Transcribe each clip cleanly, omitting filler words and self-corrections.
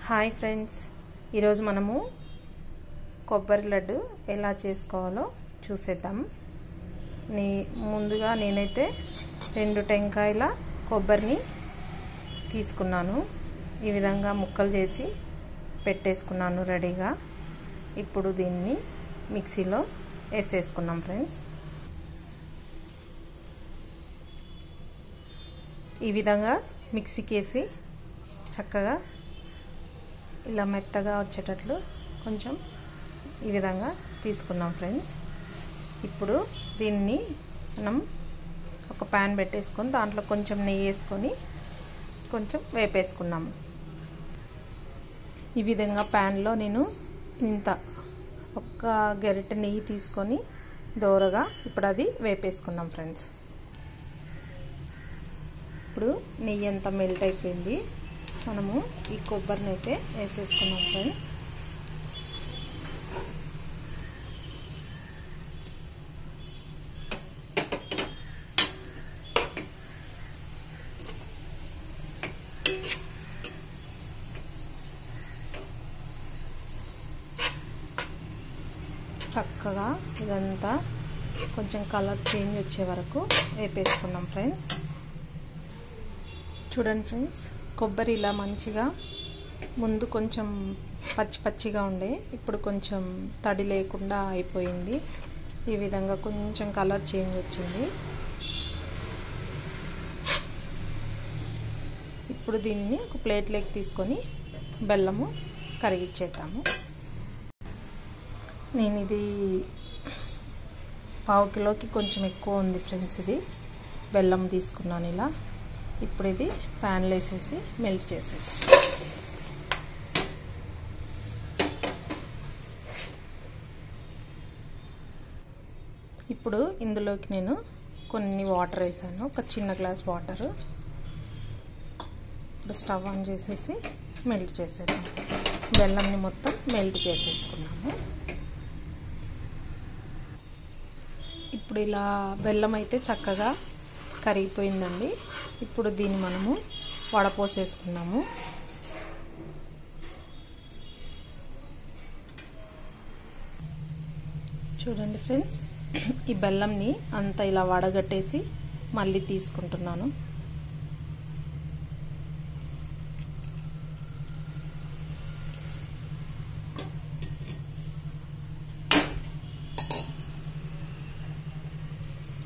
Hi friends, ఈరోజు మనము కొబ్బరి లడ్డు ఎలా చేసుకోవాలో చూసేద్దాం. ముందుగా నేనైతే 2 టెంకాయల కొబ్బరిని తీసుకున్నాను. ఈ విధంగా ముక్కలు చేసి పెట్టేసుకున్నాను రెడీగా. ఇప్పుడు దీన్ని మిక్సీలో వేసేసుకున్నాం ఫ్రెండ్స్. ఈ విధంగా మిక్సీకి వేసి చక్కగా ఇలా మెత్తగా వచ్చేటట్లు కొంచెం ఈ విధంగా తీసుకున్నాం ఫ్రెండ్స్. ఇప్పుడు దీన్ని మనం ఒక ప్యాన్ పెట్టేసుకొని దాంట్లో కొంచెం నెయ్యి వేసుకొని కొంచెం వేపేసుకున్నాము. ఈ విధంగా ప్యాన్లో నేను ఒక గరిటె నెయ్యి తీసుకొని దోరగా ఇప్పుడు అది వేపేసుకున్నాం ఫ్రెండ్స్. ఇప్పుడు నెయ్యి అంతా మెల్ట్ అయిపోయింది. మనము ఈ కొబ్బరిని అయితే వేసేసుకున్నాం ఫ్రెండ్స్. చక్కగా ఇదంతా కొంచెం కలర్ చేంజ్ వచ్చే వరకు వేపేసుకున్నాం ఫ్రెండ్స్. చూడండి ఫ్రెండ్స్, కొబ్బరి ఇలా మంచిగా ముందు కొంచెం పచ్చిగా ఉండే, ఇప్పుడు కొంచెం తడి లేకుండా అయిపోయింది. ఈ విధంగా కొంచెం కలర్ చేంజ్ వచ్చింది. ఇప్పుడు దీన్ని ఒక ప్లేట్లోకి తీసుకొని బెల్లము కరిగిచ్చేద్దాము. నేను ఇది 1/2 కిలోకి కొంచెం ఎక్కువ ఉంది ఫ్రెండ్స్. ఇది బెల్లం తీసుకున్నాను ఇలా. ఇప్పుడు ఇది ప్యాన్లో వేసేసి మెల్ట్ చేసేది. ఇప్పుడు ఇందులోకి నేను కొన్ని వాటర్ వేసాను, ఒక చిన్న గ్లాస్ వాటర్. ఇప్పుడు స్టవ్ ఆన్ చేసేసి మెల్ట్ చేసేద్దాం. బెల్లంని మొత్తం మెల్ట్ చేసేసుకున్నాము. ఇప్పుడు ఇలా బెల్లం అయితే చక్కగా కరిగిపోయిందండి. ఇప్పుడు దీన్ని మనము వడపోసేసుకున్నాము. చూడండి ఫ్రెండ్స్, ఈ బెల్లంని అంతా ఇలా వడగట్టేసి మళ్ళీ తీసుకుంటున్నాను.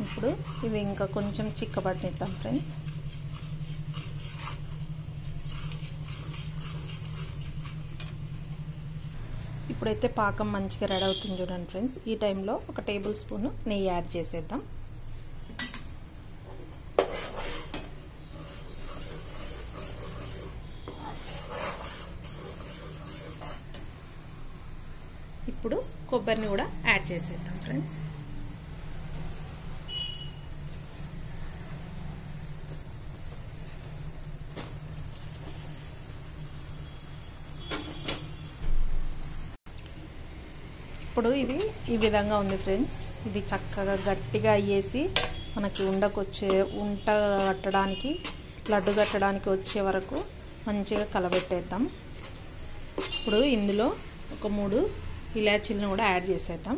ఇప్పుడు ఇది ఇంకా కొంచెం చిక్కబడనిద్దాం ఫ్రెండ్స్. ఇప్పుడైతే పాకం మంచిగా రెడీ అవుతుంది చూడండి ఫ్రెండ్స్. ఈ టైంలో 1 టేబుల్ స్పూన్ నెయ్యి యాడ్ చేసేద్దాం. ఇప్పుడు కొబ్బరిని కూడా యాడ్ చేసేద్దాం ఫ్రెండ్స్. ఇప్పుడు ఇది ఈ విధంగా ఉంది ఫ్రెండ్స్. ఇది చక్కగా గట్టిగా అయ్యేసి మనకి ఉంట కట్టడానికి, లడ్డు కట్టడానికి వచ్చే వరకు మంచిగా కలబెట్టేద్దాం. ఇప్పుడు ఇందులో ఒక 3 ఇలాచీలను కూడా యాడ్ చేసేద్దాం.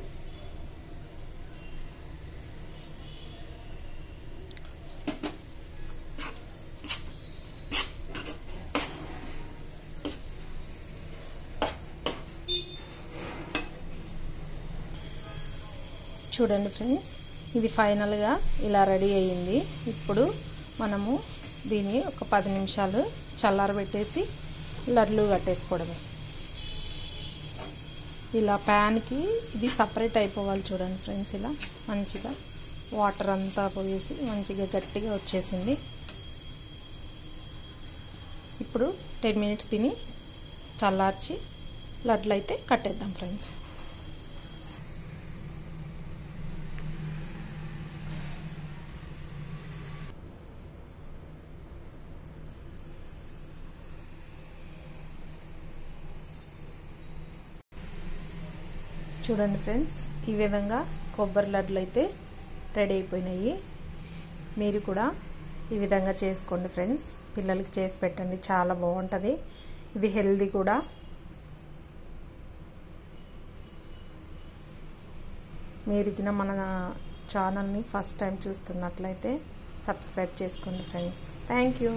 చూడండి ఫ్రెండ్స్, ఇది ఫైనల్గా ఇలా రెడీ అయ్యింది. ఇప్పుడు మనము దీన్ని ఒక 10 నిమిషాలు చల్లారబెట్టేసి లడ్లు కట్టేసుకోవడమే. ఇలా ప్యాన్కి ఇది సపరేట్ అయిపోవాలి చూడండి ఫ్రెండ్స్. ఇలా మంచిగా వాటర్ అంతా పోయేసి మంచిగా గట్టిగా వచ్చేసింది. ఇప్పుడు 10 మినిట్స్ తిని చల్లార్చి లడ్లు అయితే కట్టేద్దాం ఫ్రెండ్స్. చూడండి ఫ్రెండ్స్, ఈ విధంగా కొబ్బరి లడ్లు అయితే రెడీ అయిపోయినాయి. మీరు కూడా ఈ విధంగా చేసుకోండి ఫ్రెండ్స్. పిల్లలకి చేసి పెట్టండి, చాలా బాగుంటుంది. ఇది హెల్దీ కూడా. మీరు గిన మన ఛానల్ని ఫస్ట్ టైం చూస్తున్నట్లయితే సబ్స్క్రైబ్ చేసుకోండి ఫ్రెండ్స్. Thank you.